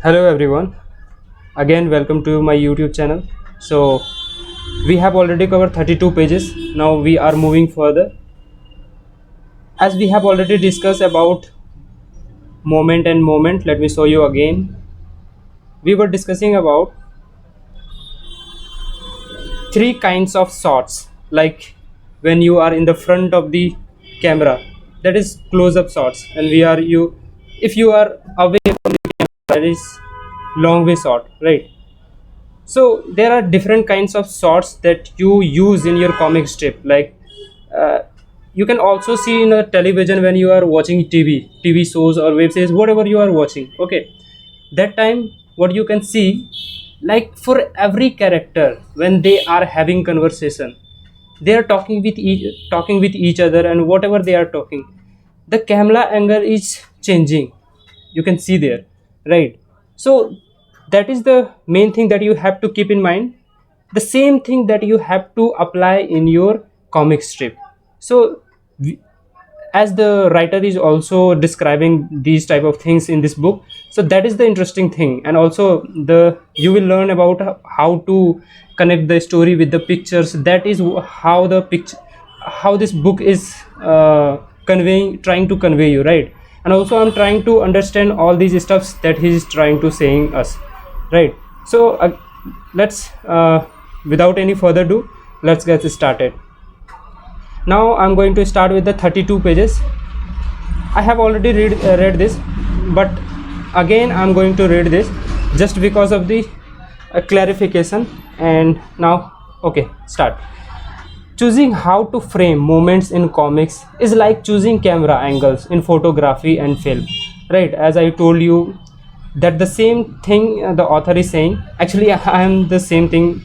Hello everyone, again welcome to my YouTube channel. So we have already covered 32 pages. Now we are moving further. As we have already discussed about moment and moment, let me show you again. We were discussing about three kinds of shots, like when you are in the front of the camera, that is close up shots, and we are you if you are away from the camera, that is long way shot, right? So there are different kinds of shots that you use in your comic strip, like uh, you can also see in a television when you are watching tv shows or web series, whatever you are watching. Okay, that time what you can see, like for every character when they are having conversation, they are talking with each other, and whatever they are talking, the camera angle is changing, you can see there, right? So that is the main thing that you have to keep in mind, the same thing that you have to apply in your comic strip. So as the writer is also describing these type of things in this book, so that is the interesting thing, and also the you will learn about how to connect the story with the pictures. That is how the picture, how this book is conveying, trying to convey you, right? And also I'm trying to understand all these stuffs that he is trying to saying us, right? So let's without any further ado, let's get started. Now I'm going to start with the 32 pages. I have already read this, but again I'm going to read this just because of the clarification. And now, okay, start. Choosing how to frame moments in comics is like choosing camera angles in photography and film, right? As I told you, that the same thing the author is saying. Actually, I am the same thing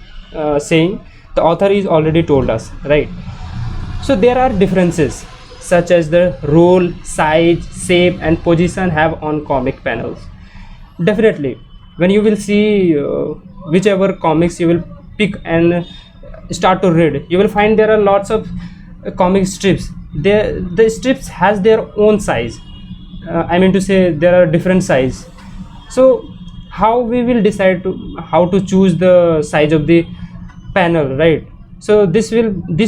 saying. The author is already told us, right? So there are differences such as the role, size, shape and position have on comic panels. Definitely, when you will see whichever comics you will pick and start to read, you will find there are lots of comic strips. The strips has their own size. I mean to say there are different size. So how we will decide to how to choose the size of the panel, right? So this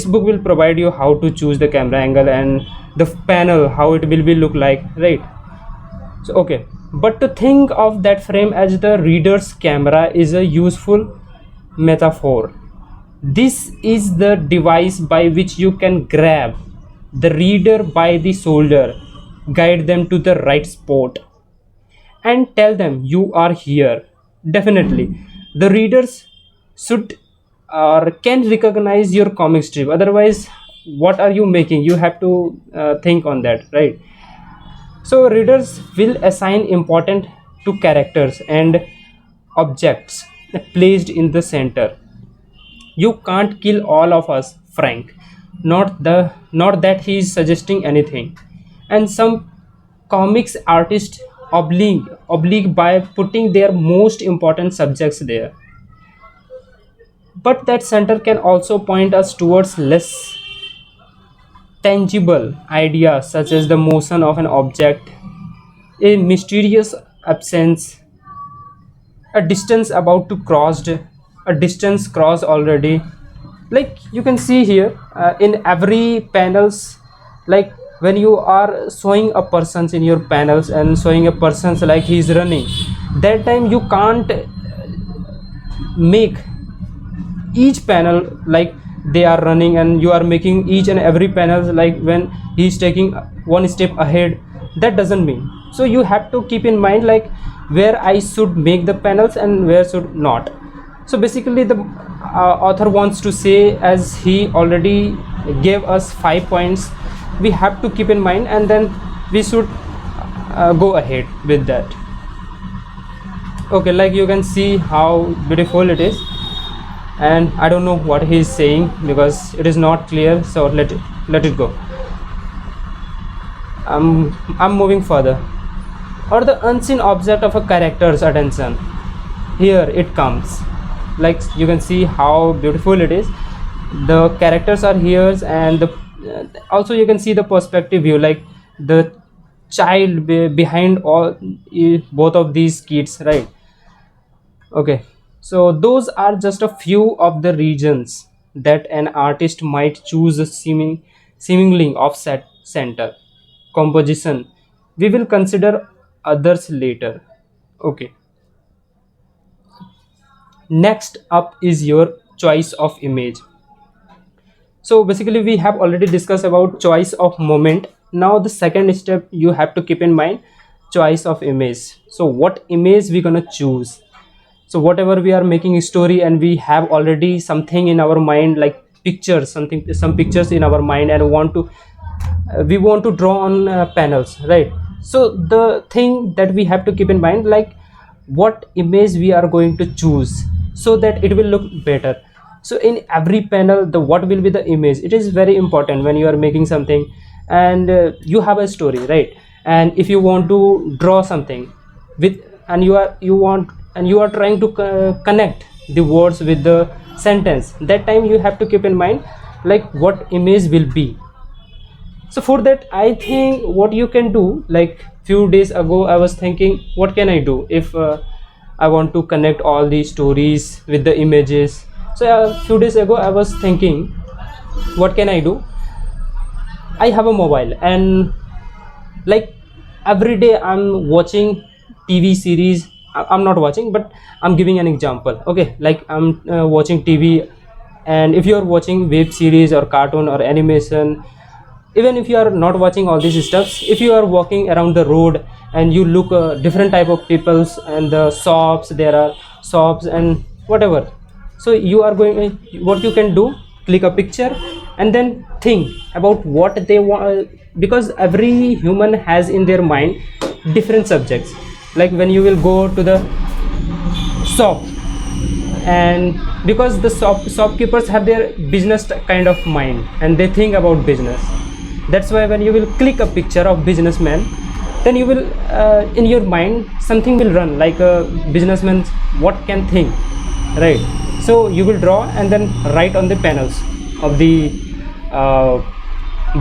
book will provide you how to choose the camera angle and the panel, how it will be look like, right? So okay, but to think of that frame as the reader's camera is a useful metaphor. This is the device by which you can grab the reader by the shoulder, guide them to the right spot and tell them you are here. Definitely the readers should or can recognize your comic strip, otherwise what are you making? You have to think on that, right? So readers will assign importance to characters and objects placed in the center. You can't kill all of us, Frank. Not that he is suggesting anything. And some comics artists oblique by putting their most important subjects there. But that center can also point us towards less tangible ideas such as the motion of an object, a mysterious absence, a distance about to crossed, a distance crossed already. Like you can see here in every panels, like when you are showing a person's in your panels and showing a person's like he's running, that time you can't make each panel like they are running, and you are making each and every panel like when he's taking one step ahead. That doesn't mean. So you have to keep in mind like where I should make the panels and where should not. So basically the author wants to say, as he already gave us 5 points, we have to keep in mind and then we should go ahead with that. Okay, like you can see how beautiful it is, and I don't know what he is saying because it is not clear, so let it go. I'm moving further. Or the unseen object of a character's attention, here it comes. Like you can see how beautiful it is, the characters are here, and also you can see the perspective view, like the child behind all both of these kids, right? Okay, so those are just a few of the regions that an artist might choose a seemingly offset center composition. We will consider others later. Okay, next up is your choice of image. So basically we have already discussed about choice of moment. Now the second step you have to keep in mind, choice of image. So what image we gonna choose? So whatever we are making a story and we have already something in our mind, like pictures, something, some pictures in our mind, and want to we want to draw on panels, right? So the thing that we have to keep in mind, like what image we are going to choose so that it will look better. So in every panel, the what will be the image, it is very important when you are making something. And you have a story, right? And if you want to draw something with, and you want, and you are trying to connect the words with the sentence, that time you have to keep in mind like what image will be. So for that, I think what you can do, like few days ago I was thinking what can I do if I want to connect all these stories with the images. So a few days ago I was thinking what can I do. I have a mobile, and like every day I'm watching TV series. I'm not watching, but I'm giving an example. Okay, like I'm watching TV. And if you're watching web series or cartoon or animation, even if you are not watching all these stuffs, if you are walking around the road and you look different type of peoples and the shops, there are shops and whatever. So you are going, what you can do, click a picture and then think about what they want, because every human has in their mind different subjects. Like when you will go to the shop, and because the shopkeepers have their business kind of mind and they think about business, that's why when you will click a picture of businessman, then you will in your mind something will run like a businessman what can think, right? So you will draw and then write on the panels of the uh,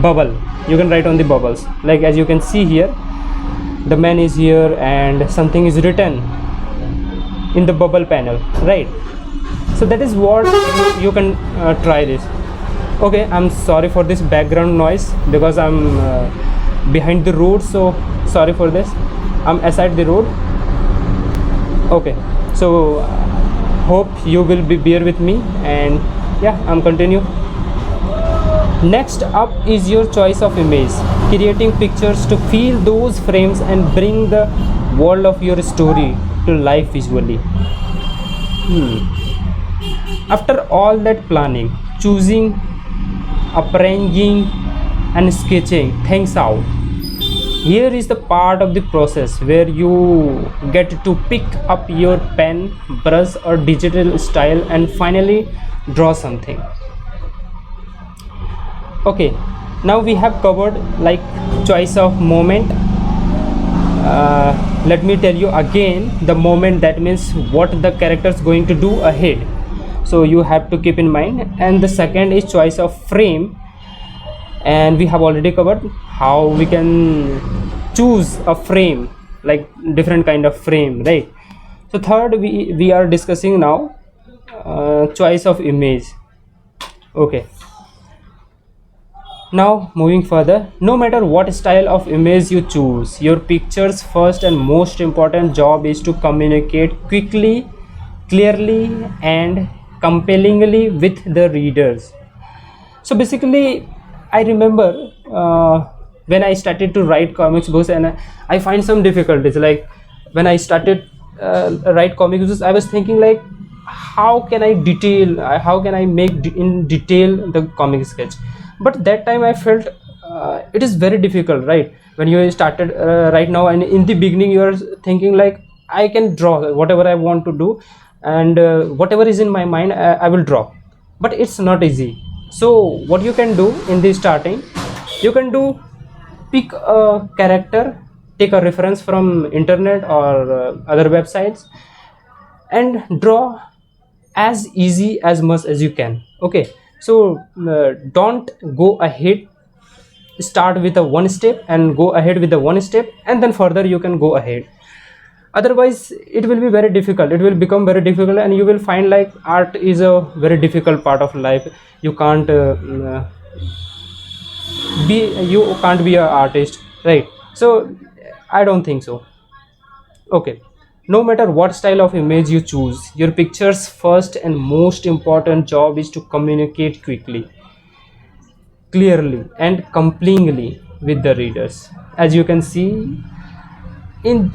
bubble. You can write on the bubbles, like as you can see here, the man is here and something is written in the bubble panel, right? So that is what you can try this. Okay, I'm sorry for this background noise because I'm behind the road, so sorry for this. I'm aside the road. Okay, so hope you will be bear with me, and yeah, I'm continue. Next up is your choice of image, creating pictures to fill those frames and bring the world of your story to life visually. After all that planning, choosing, arranging and sketching things out, here is the part of the process where you get to pick up your pen, brush or digital style and finally draw something. Okay, now we have covered like choice of moment. Let me tell you again, the moment, that means what the character is going to do ahead, so you have to keep in mind. And the second is choice of frame, and we have already covered how we can choose a frame, like different kind of frame, right? So third, we are discussing now choice of image. Okay, now moving further, no matter what style of image you choose, your picture's first and most important job is to communicate quickly, clearly and compellingly with the readers. So basically I remember when I started to write comics books, and I find some difficulties. Like when I started write comics books, I was thinking like how can I detail, how can I make in detail the comic sketch. But that time I felt it is very difficult, right? When you started right now, and in the beginning you are thinking like I can draw whatever I want to do, and whatever is in my mind I will draw, but it's not easy. So what you can do in the starting, you can do, pick a character, take a reference from internet or other websites, and draw as easy as much as you can. Okay, so don't go ahead start with a one step and go ahead with the one step, and then further you can go ahead. Otherwise it will be very difficult, it will become very difficult, and you will find like art is a very difficult part of life. You can't be you can't be an artist, right? So I don't think so. Okay, no matter what style of image you choose, your picture's first and most important job is to communicate quickly, clearly, and compellingly with the readers. As you can see in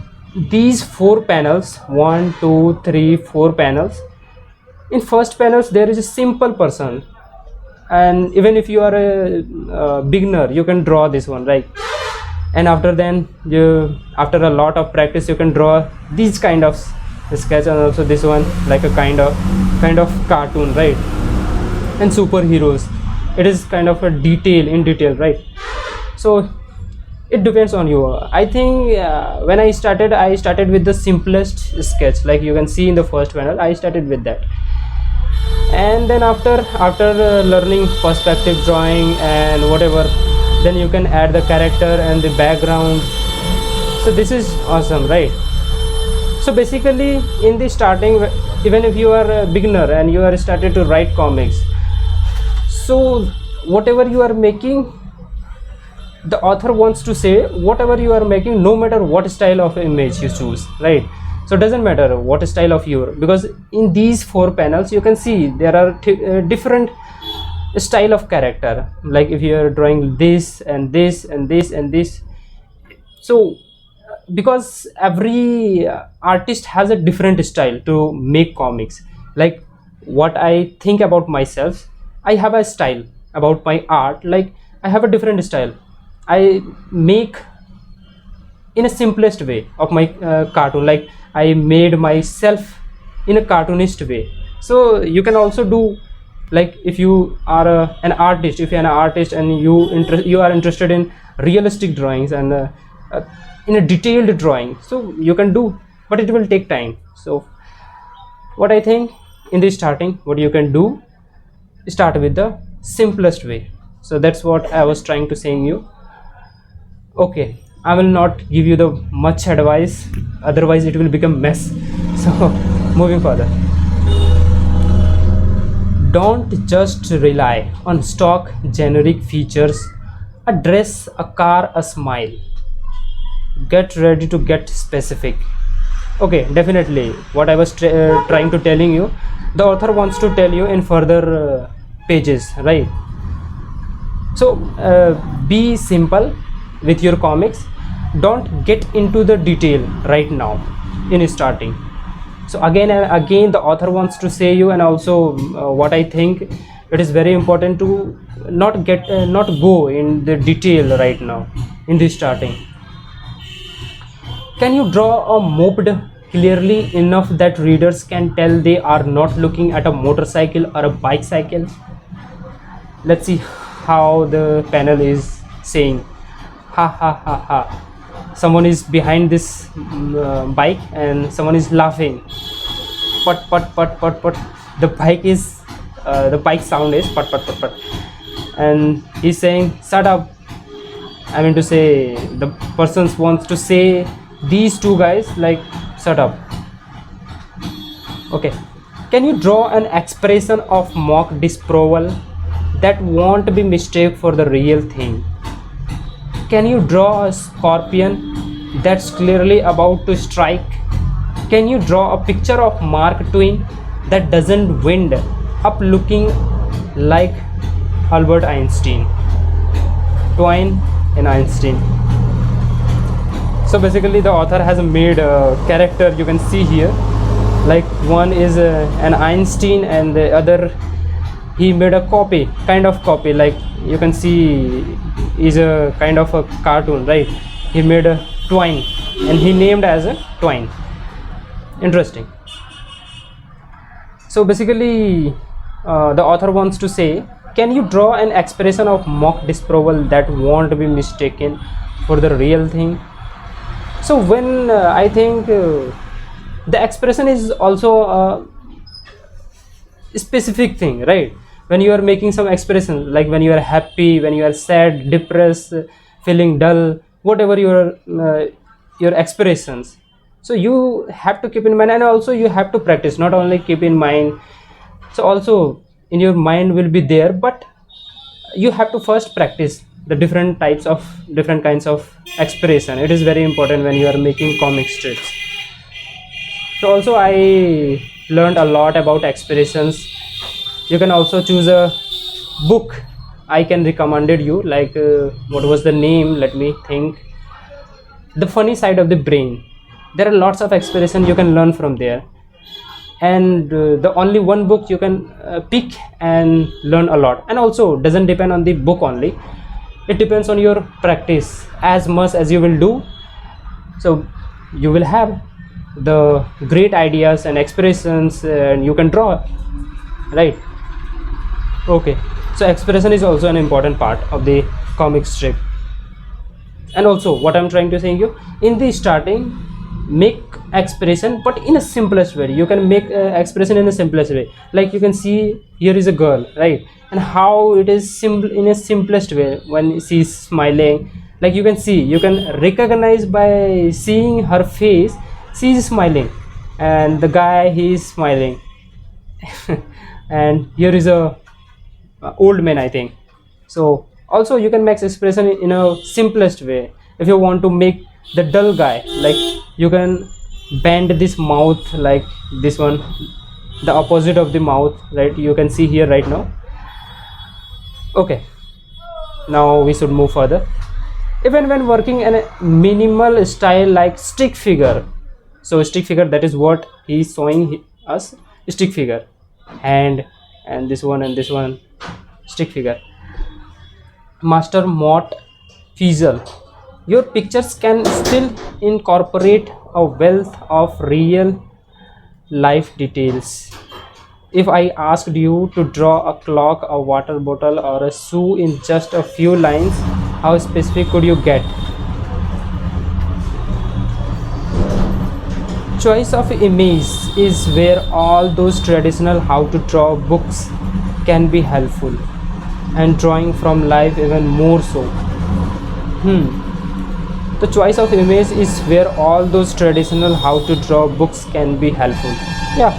these four panels, one, two, three, four panels. In first panels, there is a simple person, and even if you are a beginner, you can draw this one, right? And after then, you after a lot of practice, you can draw these kind of sketch, and also this one like a kind of cartoon, right? And superheroes, it is kind of a detail in detail, right? So it depends on you. I think when I started with the simplest sketch, like you can see in the first panel, I started with that. And then after learning perspective drawing and whatever, then you can add the character and the background. So this is awesome, right? So basically in the starting, even if you are a beginner and you are started to write comics, so whatever you are making, the author wants to say whatever you are making, no matter what style of image you choose, right? So it doesn't matter what style of your, because in these four panels you can see there are different style of character, like if you are drawing this and this and this and this. So because every artist has a different style to make comics. Like what I think about myself, I have a style about my art, like I have a different style. I make in a simplest way of my cartoon, like I made myself in a cartoonist way. So you can also do, like if you are an artist, if you are an artist and you are interested in realistic drawings and uh, in a detailed drawing, so you can do, but it will take time. So what I think, in the starting, what you can do, start with the simplest way. So that's what I was trying to saying you. Okay, I will not give you the much advice, otherwise it will become mess. So moving further, don't just rely on stock generic features: a dress, a car, a smile. Get ready to get specific. Okay, definitely what I was trying to telling you, the author wants to tell you in further pages, right? So be simple with your comics, don't get into the detail right now in starting. So again and again, the author wants to say you, and also what I think, it is very important to not go in the detail right now in the starting. Can you draw a moped clearly enough that readers can tell they are not looking at a motorcycle or a bicycle? Let's see how the panel is saying. Ha ha ha ha. Someone is behind this bike and someone is laughing. Put put put put put. The bike is the bike sound is put put put put. And he's saying, shut up. I mean to say, the person wants to say these two guys like, shut up. Okay, can you draw an expression of mock disapproval that won't be mistake for the real thing? Can you draw a scorpion that's clearly about to strike? Can you draw a picture of Mark Twain that doesn't wind up looking like Albert Einstein? Twain and Einstein. So basically the author has made a character, you can see here, like one is an Einstein and the other, he made a copy, kind of copy, like you can see is a kind of a cartoon, right? He made a Twain and he named as a Twain. Interesting. So basically the author wants to say, can you draw an expression of mock disapproval that won't be mistaken for the real thing? So when I think the expression is also a specific thing, right? when you are making some expression, like when you are happy, when you are sad, depressed, feeling dull, whatever your expressions. So you have to keep in mind, and also you have to practice, not only keep in mind. So also in your mind will be there, but you have to first practice the different kinds of expression. It is very important when you are making comic strips. So also I learned a lot about expressions. You can also choose a book I can recommended you, like what was the name, let me think. The funny side of the brain. There are lots of expression you can learn from there, and the only one book you can pick and learn a lot. And also doesn't depend on the book only, it depends on your practice. As much as you will do, so you will have the great ideas and expressions, and you can draw, right? Okay, so expression is also an important part of the comic strip. And also what I'm trying to say you, in the starting, make expression but in a simplest way. You can make expression in the simplest way. Like you can see here is a girl, right? And how it is simple, in a simplest way, when she's smiling, like you can see, you can recognize by seeing her face, she is smiling, and the guy, he is smiling. And here is a old man, I think. So also you can make expression in a simplest way. If you want to make the dull guy, like you can bend this mouth like this one, the opposite of the mouth, right? You can see here right now. Okay, now we should move further. Even when working in a minimal style like stick figure, so stick figure, that is what he is showing us. Stick figure, and this one and this one, stick figure. Master Mott Fizzle. Your pictures can still incorporate a wealth of real life details. If I asked you to draw a clock, a water bottle, or a shoe in just a few lines, how specific could you get? Choice of image is where all those traditional how to draw books can be helpful, and drawing from life even more so. The choice of image is where all those traditional how to draw books can be helpful. Yeah,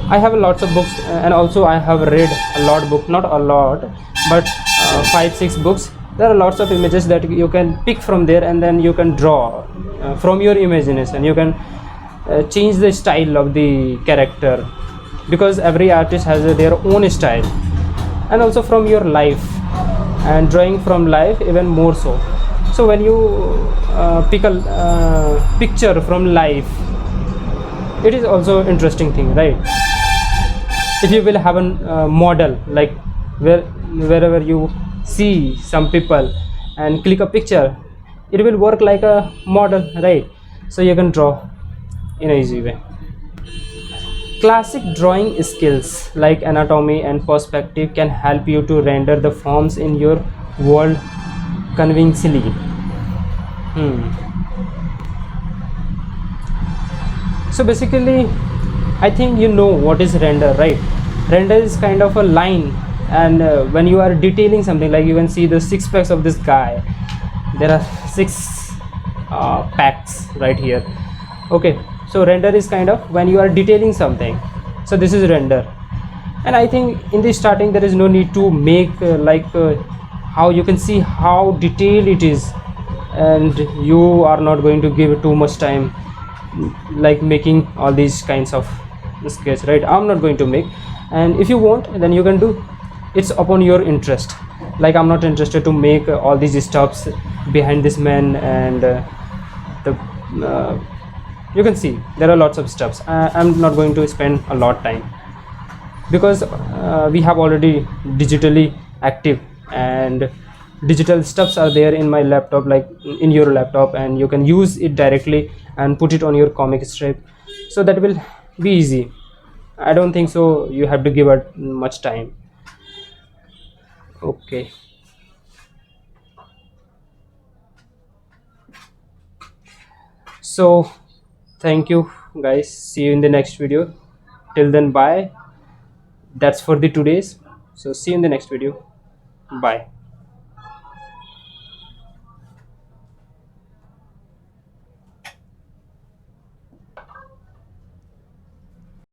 I have lots of books, and also I have read a lot book, not a lot, but 5 6 books. There are lots of images that you can pick from there, and then you can draw from your imagination. You can change the style of the character, because every artist has their own style. And also from your life, and drawing from life even more so. So when you pick a picture from life, it is also interesting thing, right? If you will have a model, like wherever you see some people and click a picture, it will work like a model, right? So you can draw in an easy way. Classic drawing skills like anatomy and perspective can help you to render the forms in your world convincingly. So basically, I think you know what is render, right? Render is kind of a line, and when you are detailing something, like you can see the six packs of this guy. There are six packs right here. Okay, so render is kind of when you are detailing something. So this is render. And I think in the starting there is no need to make how you can see how detailed it is, and you are not going to give too much time like making all these kinds of sketch, right? I'm not going to make. And if you want, then you can do. It's upon your interest. Like I'm not interested to make all these stuffs behind this man, and the you can see there are lots of stuffs. I'm not going to spend a lot time, because we have already digitally active, and digital stuffs are there in my laptop, like in your laptop, and you can use it directly and put it on your comic strip. So that will be easy. I don't think so you have to give it much time. Okay, so thank you guys, see you in the next video. Till then, bye. That's for the today's. So see you in the next video. Bye.